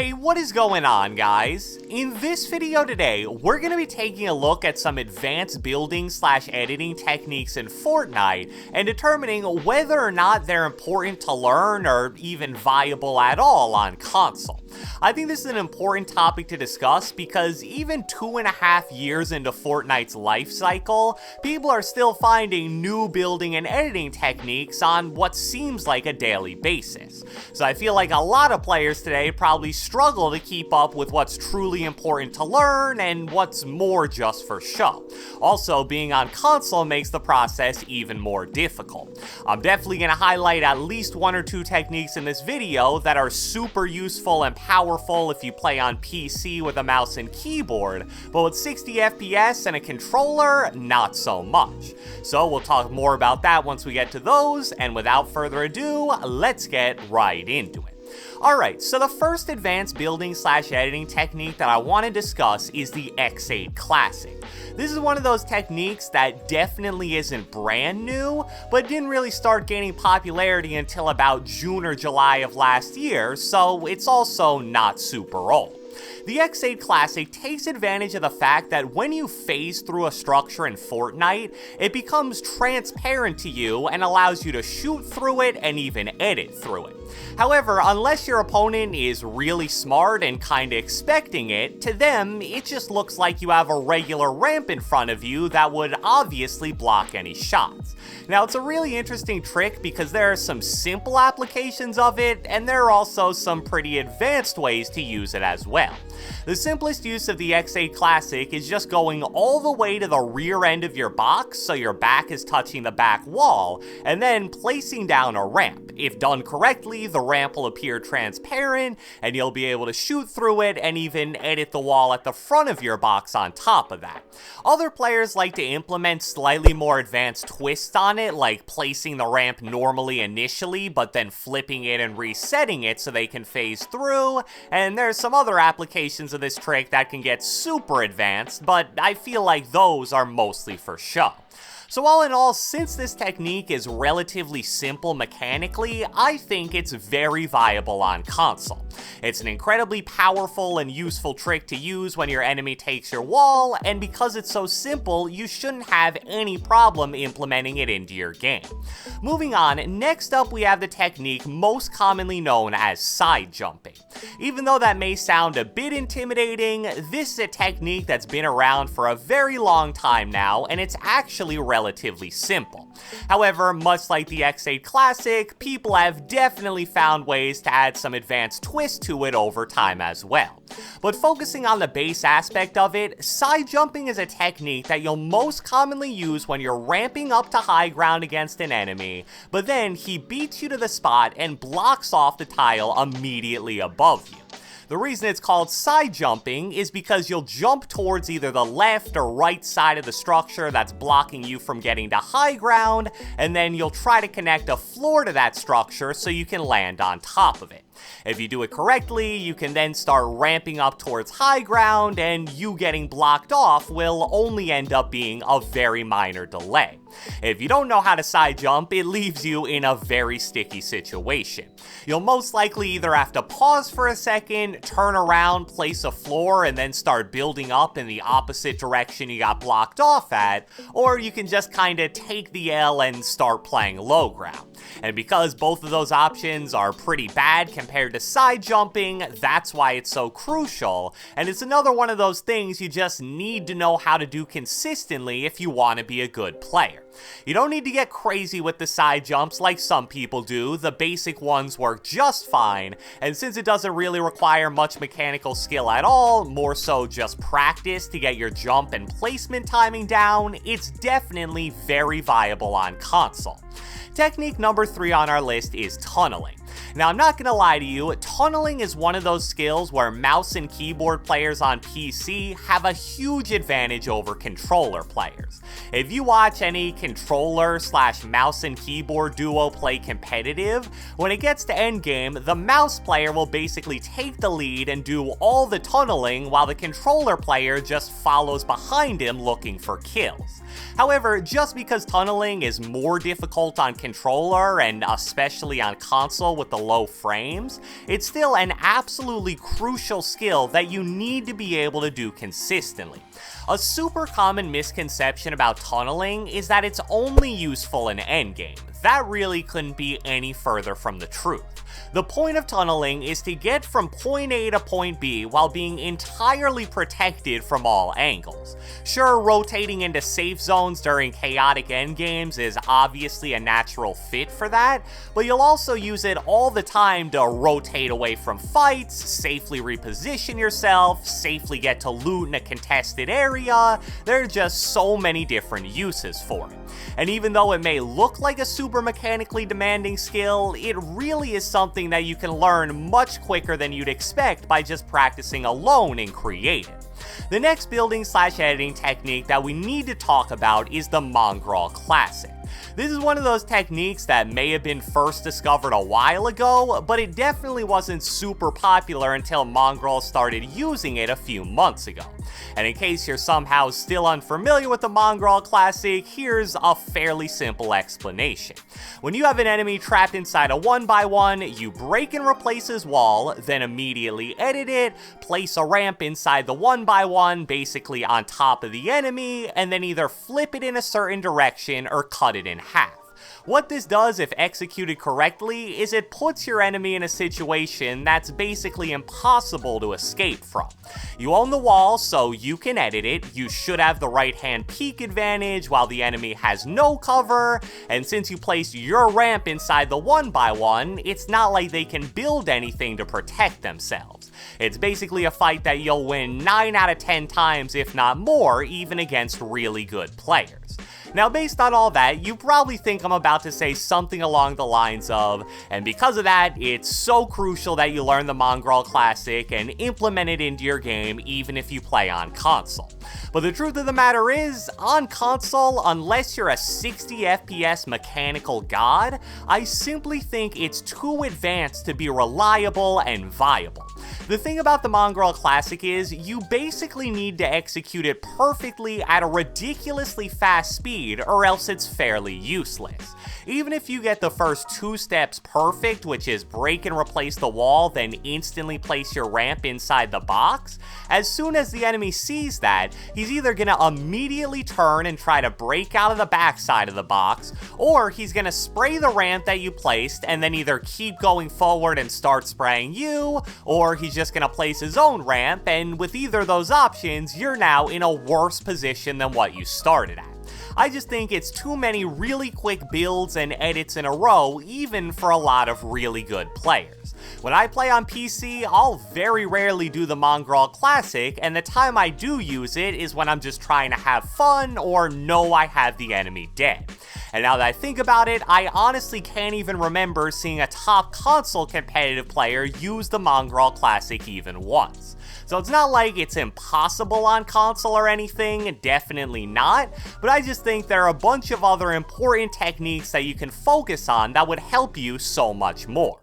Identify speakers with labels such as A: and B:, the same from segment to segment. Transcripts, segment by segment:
A: Hey, what is going on, guys? In this video today, we're going to be taking a look at some advanced building/editing techniques in Fortnite and determining whether or not they're important to learn or even viable at all on console. I think this is an important topic to discuss because even 2.5 years into Fortnite's life cycle, people are still finding new building and editing techniques on what seems like a daily basis. So I feel like a lot of players today probably struggle to keep up with what's truly important to learn and what's more just for show. Also, being on console makes the process even more difficult. I'm definitely going to highlight at least one or two techniques in this video that are super useful and powerful if you play on PC with a mouse and keyboard, but with 60 FPS and a controller, not so much. So we'll talk more about that once we get to those, and without further ado, let's get right into it. Alright, so the first advanced building/editing technique that I want to discuss is the X8 Classic. This is one of those techniques that definitely isn't brand new, but didn't really start gaining popularity until about June or July of last year, so it's also not super old. The X8 Classic takes advantage of the fact that when you phase through a structure in Fortnite, it becomes transparent to you and allows you to shoot through it and even edit through it. However, unless your opponent is really smart and kinda expecting it, to them, it just looks like you have a regular ramp in front of you that would obviously block any shots. Now, it's a really interesting trick because there are some simple applications of it, and there are also some pretty advanced ways to use it as well. The simplest use of the X8 Classic is just going all the way to the rear end of your box so your back is touching the back wall, and then placing down a ramp. If done correctly, the ramp will appear transparent, and you'll be able to shoot through it and even edit the wall at the front of your box on top of that. Other players like to implement slightly more advanced twists on it, like placing the ramp normally initially, but then flipping it and resetting it so they can phase through, and there's some other applications of this trick that can get super advanced, but I feel like those are mostly for show. So all in all, since this technique is relatively simple mechanically, I think it's very viable on console. It's an incredibly powerful and useful trick to use when your enemy takes your wall, and because it's so simple, you shouldn't have any problem implementing it into your game. Moving on, next up we have the technique most commonly known as side jumping. Even though that may sound a bit intimidating, this is a technique that's been around for a very long time now, and it's actually relatively simple. However, much like the X8 Classic, people have definitely found ways to add some advanced twist to it over time as well. But focusing on the base aspect of it, side jumping is a technique that you'll most commonly use when you're ramping up to high ground against an enemy, but then he beats you to the spot and blocks off the tile immediately above you. The reason it's called side jumping is because you'll jump towards either the left or right side of the structure that's blocking you from getting to high ground, and then you'll try to connect a floor to that structure so you can land on top of it. If you do it correctly, you can then start ramping up towards high ground, and you getting blocked off will only end up being a very minor delay. If you don't know how to side jump, it leaves you in a very sticky situation. You'll most likely either have to pause for a second, turn around, place a floor, and then start building up in the opposite direction you got blocked off at, or you can just kinda take the L and start playing low ground. And because both of those options are pretty bad compared to side jumping, that's why it's so crucial, and it's another one of those things you just need to know how to do consistently if you want to be a good player. You don't need to get crazy with the side jumps like some people do, the basic ones work just fine, and since it doesn't really require much mechanical skill at all, more so just practice to get your jump and placement timing down, it's definitely very viable on console. Technique number 3 on our list is tunneling. Now, I'm not gonna lie to you, tunneling is one of those skills where mouse and keyboard players on PC have a huge advantage over controller players. If you watch any controller / mouse and keyboard duo play competitive, when it gets to endgame, the mouse player will basically take the lead and do all the tunneling while the controller player just follows behind him looking for kills. However, just because tunneling is more difficult on controller and especially on console with the low frames, it's still an absolutely crucial skill that you need to be able to do consistently. A super common misconception about tunneling is that it's only useful in endgame. That really couldn't be any further from the truth. The point of tunneling is to get from point A to point B while being entirely protected from all angles. Sure, rotating into safe zones during chaotic endgames is obviously a natural fit for that, but you'll also use it all the time to rotate away from fights, safely reposition yourself, safely get to loot in a contested area. There are just so many different uses for it. And even though it may look like a super mechanically demanding skill, it really is something that you can learn much quicker than you'd expect by just practicing alone in creative. The next building / editing technique that we need to talk about is the Mongrel Classic. This is one of those techniques that may have been first discovered a while ago, but it definitely wasn't super popular until Mongrel started using it a few months ago. And in case you're somehow still unfamiliar with the Mongrel Classic, here's a fairly simple explanation. When you have an enemy trapped inside a 1x1, you break and replace his wall, then immediately edit it, place a ramp inside the 1x1 basically on top of the enemy, and then either flip it in a certain direction or cut it in half. What this does, if executed correctly, is it puts your enemy in a situation that's basically impossible to escape from. You own the wall, so you can edit it, you should have the right-hand peek advantage while the enemy has no cover, and since you placed your ramp inside the 1x1, it's not like they can build anything to protect themselves. It's basically a fight that you'll win 9 out of 10 times, if not more, even against really good players. Now, based on all that, you probably think I'm about to say something along the lines of, and because of that, it's so crucial that you learn the Mongrel Classic and implement it into your game even if you play on console. But the truth of the matter is, on console, unless you're a 60 FPS mechanical god, I simply think it's too advanced to be reliable and viable. The thing about the Mongrel Classic is, you basically need to execute it perfectly at a ridiculously fast speed, or else it's fairly useless. Even if you get the first 2 steps perfect, which is break and replace the wall, then instantly place your ramp inside the box, as soon as the enemy sees that, he's either gonna immediately turn and try to break out of the backside of the box, or he's gonna spray the ramp that you placed and then either keep going forward and start spraying you, or he's just gonna place his own ramp, and with either of those options, you're now in a worse position than what you started at. I just think it's too many really quick builds and edits in a row, even for a lot of really good players. When I play on PC, I'll very rarely do the Mongrel Classic, and the time I do use it is when I'm just trying to have fun or know I have the enemy dead. And now that I think about it, I honestly can't even remember seeing a top console competitive player use the Mongrel Classic even once. So it's not like it's impossible on console or anything, definitely not, but I just think there are a bunch of other important techniques that you can focus on that would help you so much more.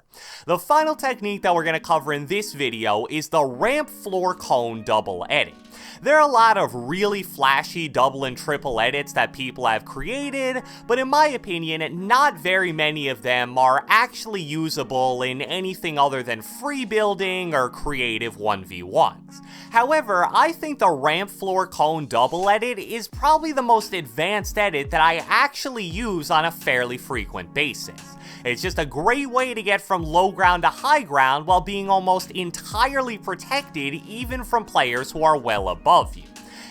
A: The final technique that we're going to cover in this video is the ramp floor cone double edit. There are a lot of really flashy double and triple edits that people have created, but in my opinion, not very many of them are actually usable in anything other than free building or creative 1v1s. However, I think the ramp floor cone double edit is probably the most advanced edit that I actually use on a fairly frequent basis. It's just a great way to get from low ground to high ground while being almost entirely protected even from players who are well above you.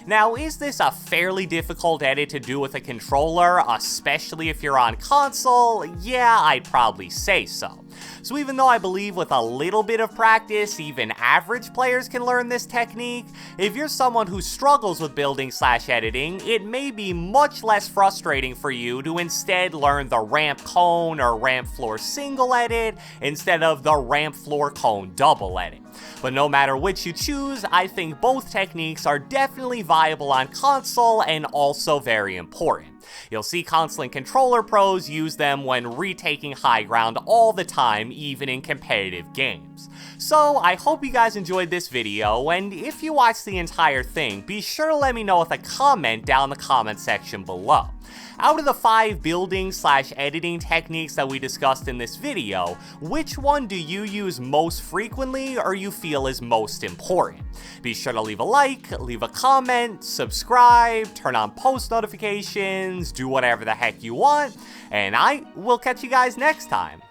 A: Now, is this a fairly difficult edit to do with a controller, especially if you're on console? Yeah, I'd probably say so. So even though I believe with a little bit of practice, even average players can learn this technique, if you're someone who struggles with building/editing, it may be much less frustrating for you to instead learn the ramp cone or ramp floor single edit instead of the ramp floor cone double edit. But no matter which you choose, I think both techniques are definitely viable on console and also very important. You'll see console and controller pros use them when retaking high ground all the time, even in competitive games. So I hope you guys enjoyed this video, and if you watched the entire thing, be sure to let me know with a comment down in the comment section below. Out of the 5 building/editing techniques that we discussed in this video, which one do you use most frequently or you feel is most important? Be sure to leave a like, leave a comment, subscribe, turn on post notifications, do whatever the heck you want, and I will catch you guys next time.